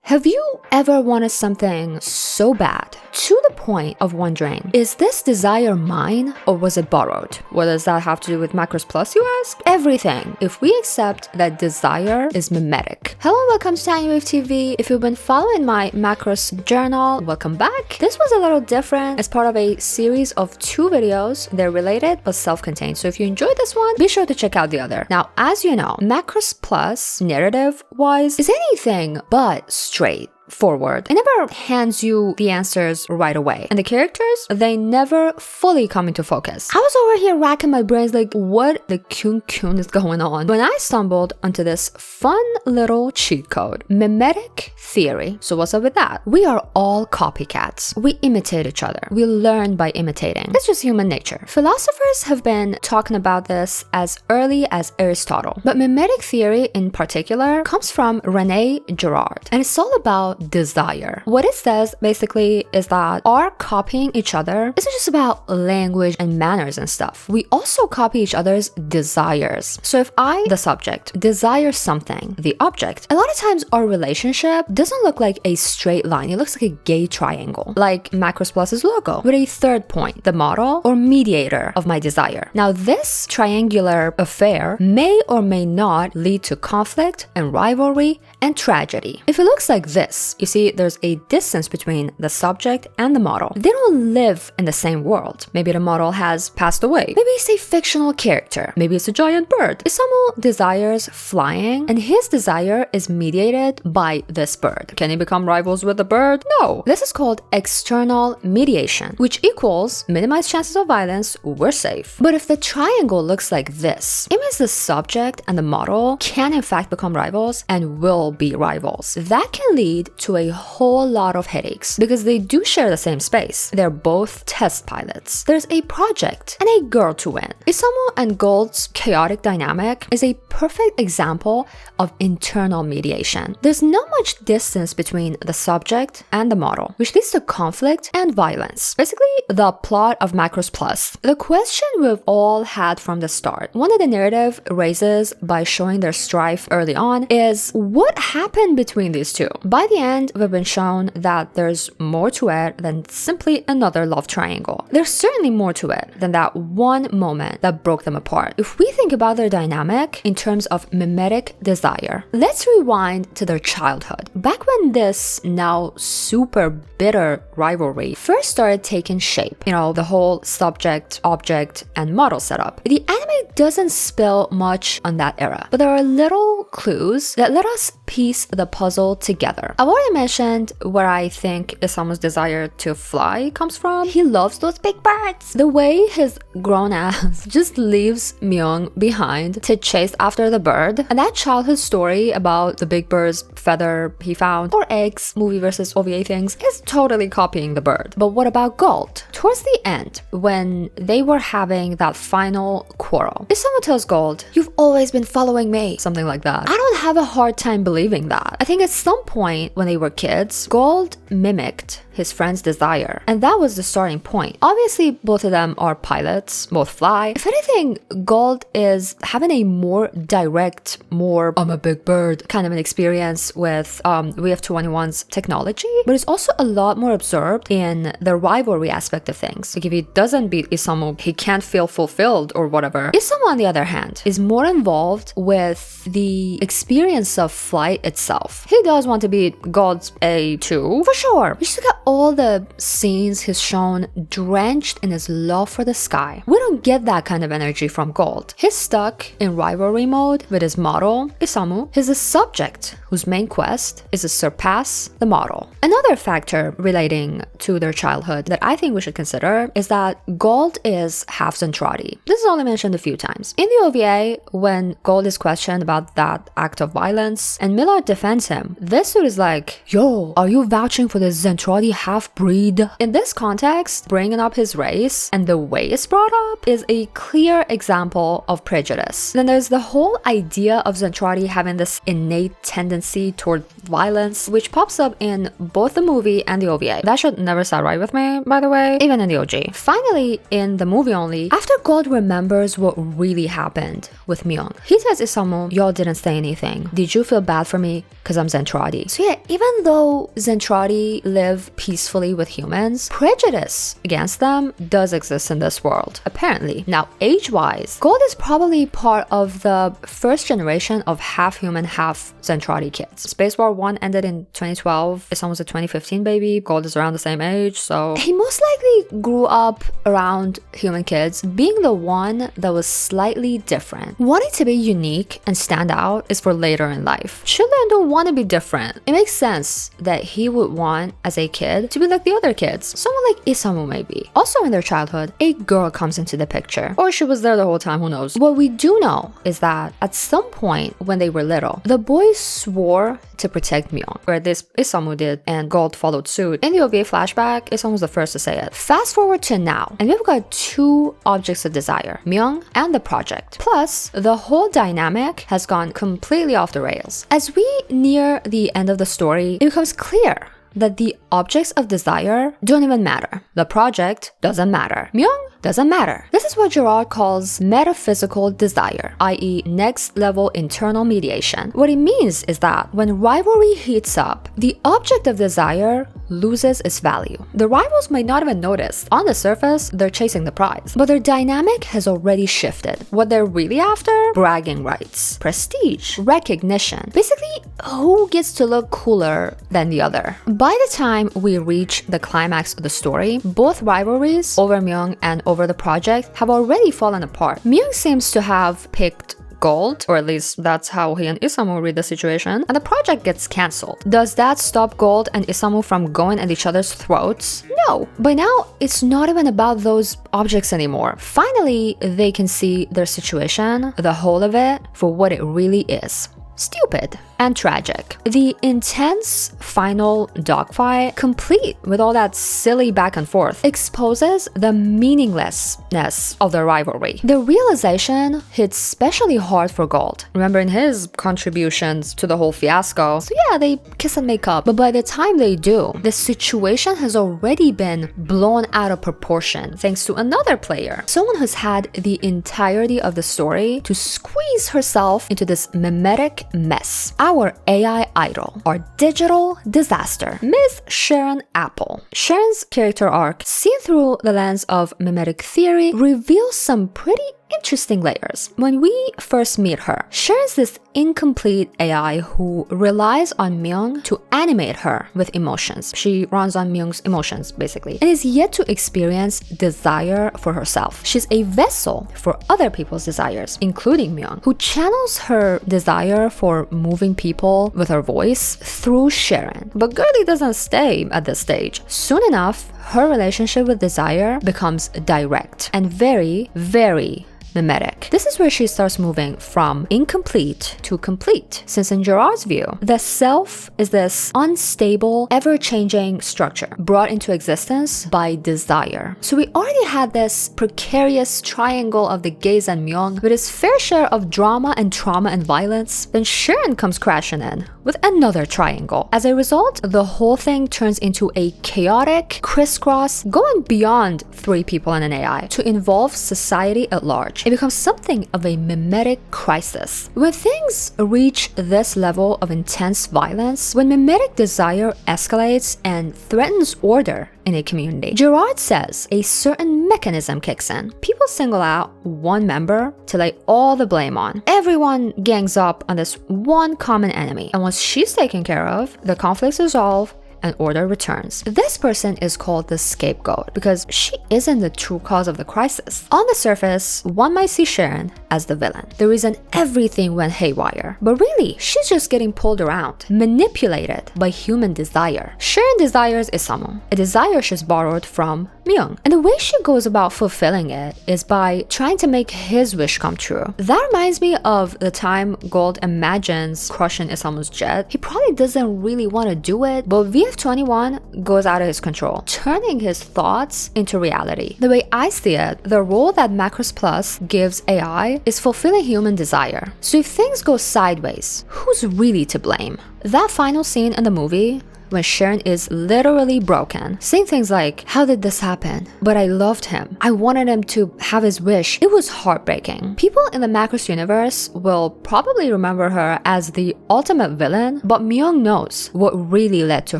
Have you ever wanted something so bad, to the point of wondering, is this desire mine or was it borrowed? What does that have to do with Macross Plus, you ask? Everything, if we accept that desire is mimetic. Hello, welcome to Tiny Wave TV. If you've been following my Macross journal, welcome back. This was a little different as part of a series of 2 videos. They're related but self-contained, so if you enjoyed this one, be sure to check out the other. Now, as you know, Macross Plus, narrative-wise, is anything but straightforward. It never hands you the answers right away. And the characters, they never fully come into focus. I was over here racking my brains like, what the kun is going on? When I stumbled onto this fun little cheat code, mimetic theory. So what's up with that? We are all copycats. We imitate each other. We learn by imitating. It's just human nature. Philosophers have been talking about this as early as Aristotle. But mimetic theory in particular comes from Girard. And it's all about desire. What it says basically is that our copying each other isn't just about language and manners and stuff. We also copy each other's desires. So if I, the subject, desire something, the object, a lot of times our relationship doesn't look like a straight line. It looks like a gay triangle, like Macross Plus's logo, with a third point, the model or mediator of my desire. Now this triangular affair may or may not lead to conflict and rivalry and tragedy. If it looks like this, you see there's a distance between the subject and the model. They don't live in the same world. Maybe the model has passed away. Maybe it's a fictional character. Maybe it's a giant bird. Isamu desires flying and his desire is mediated by this bird. Can he become rivals with the bird? No. This is called external mediation, which equals minimize chances of violence, we're safe. But if the triangle looks like this, it means the subject and the model can in fact become rivals and will be rivals. That can lead to a whole lot of headaches because they do share the same space. They're both test pilots. There's a project and a girl to win. Isamu and Gold's chaotic dynamic is a perfect example of internal mediation. There's not much distance between the subject and the model, which leads to conflict and violence. Basically, the plot of Macross Plus. The question we've all had from the start, one that the narrative raises by showing their strife early on, is what happened between these two? By the end, we've been shown that there's more to it than simply another love triangle. There's certainly more to it than that one moment that broke them apart. If we think about their dynamic in terms of mimetic desire, let's rewind to their childhood. Back when this now super bitter rivalry first started taking shape, you know, the whole subject, object, and model setup. The anime doesn't spill much on that era, but there are little clues that let us piece the puzzle together. I've already mentioned where I think Isamu's desire to fly comes from. He loves those big birds. The way his grown ass just leaves Myung behind to chase after the bird, and that childhood story about the big bird's feather he found, or eggs, movie versus OVA things, is totally copying the bird. But what about Gold? Towards the end, when they were having that final quarrel, Isamu tells Gold, "You've always been following me," something like that. I don't have a hard time believing that. I think at some point when they were kids, Gold mimicked his friend's desire, and that was the starting point. Obviously, both of them are pilots, both fly. If anything, Gold is having a more direct, more I'm a big bird kind of an experience with VF221's technology, but it's also a lot more absorbed in the rivalry aspect of things. Like if he doesn't beat Isamu, he can't feel fulfilled or whatever. Isamu, on the other hand, is more involved with the experience of flight itself. He does want to beat Gold's A2, for sure. We just got all the scenes he's shown drenched in his love for the sky. We don't get that kind of energy from Gold. He's stuck in rivalry mode with his model, Isamu. He's a subject whose main quest is to surpass the model. Another factor relating to their childhood that I think we should consider is that Gold is half Zentradi. This is only mentioned a few times. In the OVA, when Gold is questioned about that act of violence and Millard defends him, this dude is like, "Yo, are you vouching searching for the Zentradi half-breed. In this context, bringing up his race and the way it's brought up is a clear example of prejudice. Then there's the whole idea of Zentradi having this innate tendency toward violence, which pops up in both the movie and the OVA. That should never sat right with me, by the way, even in the OG. Finally, in the movie only, after Gold remembers what really happened with Myung, he tells Isamu, y'all didn't say anything. Did you feel bad for me? Because I'm Zentradi. So yeah, even though Zentradi live peacefully with humans, prejudice against them does exist in this world, apparently. Now, age-wise, Gold is probably part of the first generation of half-human, half-Zentradi kids. Space War 1 ended in 2012. Isamu was a 2015 baby. Gold is around the same age, so he most likely grew up around human kids, being the one that was slightly different. Wanting to be unique and stand out is for later in life. Children don't want to be different. It makes sense that he would want, as a kid, to be like the other kids. Someone like Isamu maybe. Also in their childhood, a girl comes into the picture. Or she was there the whole time, who knows. What we do know is that at some point when they were little, the boys swore to protect Myung, or at least Isamu did, and Gold followed suit. In the OVA flashback, Isamu was the first to say it. Fast forward to now, and we've got two objects of desire, Myung and the project. Plus, the whole dynamic has gone completely off the rails. As we near the end of the story, it becomes clear that the objects of desire don't even matter. The project doesn't matter. Myung doesn't matter. This is what Girard calls metaphysical desire, i.e. next level internal mediation. What it means is that when rivalry heats up, the object of desire loses its value. The rivals might not even notice. On the surface, they're chasing the prize, but their dynamic has already shifted. What they're really after? Bragging rights, prestige, recognition. Basically, who gets to look cooler than the other? By the time we reach the climax of the story, both rivalries over Myung and over the project have already fallen apart. Myung seems to have picked Gold, or at least that's how he and Isamu read the situation, and the project gets cancelled. Does that stop Gold and Isamu from going at each other's throats? No. By now, it's not even about those objects anymore. Finally, they can see their situation, the whole of it, for what it really is. Stupid and tragic. The intense final dogfight, complete with all that silly back and forth, exposes the meaninglessness of the rivalry. The realization hits especially hard for Gold. Remember in his contributions to the whole fiasco, so yeah, they kiss and make up, but by the time they do, the situation has already been blown out of proportion thanks to another player, someone who's had the entirety of the story to squeeze herself into this mimetic mess. Our AI idol, our digital disaster, Miss Sharon Apple. Sharon's character arc, seen through the lens of mimetic theory, reveals some pretty interesting layers. When we first meet her, Sharon's this incomplete AI who relies on Myung to animate her with emotions. She runs on Myung's emotions, basically, and is yet to experience desire for herself. She's a vessel for other people's desires, including Myung, who channels her desire for moving people with her voice through Sharon. But Gertie doesn't stay at this stage. Soon enough, her relationship with desire becomes direct and very, very mimetic. This is where she starts moving from incomplete to complete, since in Girard's view, the self is this unstable, ever-changing structure brought into existence by desire. So we already had this precarious triangle of the gaze and Myung with its fair share of drama and trauma and violence. Then Sharon comes crashing in with another triangle. As a result, the whole thing turns into a chaotic crisscross going beyond 3 people and an AI to involve society at large. It becomes something of a mimetic crisis. When things reach this level of intense violence, when mimetic desire escalates and threatens order in a community, Girard says a certain mechanism kicks in. People single out one member to lay all the blame on. Everyone gangs up on this one common enemy, and once she's taken care of, the conflicts resolve and order returns. This person is called the scapegoat because she isn't the true cause of the crisis. On the surface, one might see Sharon as the villain, the reason everything went haywire. But really, she's just getting pulled around, manipulated by human desire. Sharon desires Isamu, a desire she's borrowed from Myung. And the way she goes about fulfilling it is by trying to make his wish come true. That reminds me of the time Gold imagines crushing Isamu's jet. He probably doesn't really want to do it, but we have Move 21 goes out of his control, turning his thoughts into reality. The way I see it, the role that Macross Plus gives AI is fulfilling human desire. So if things go sideways, who's really to blame? That final scene in the movie, when Sharon is literally broken, saying things like, how did this happen? But I loved him. I wanted him to have his wish. It was heartbreaking. People in the Macross universe will probably remember her as the ultimate villain, but Myung knows what really led to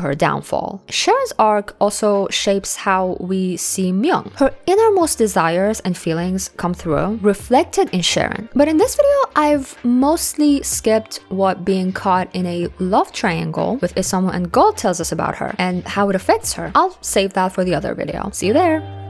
her downfall. Sharon's arc also shapes how we see Myung. Her innermost desires and feelings come through, reflected in Sharon. But in this video, I've mostly skipped what being caught in a love triangle with Isamu and Gold tells us about her and how it affects her. I'll save that for the other video. See you there!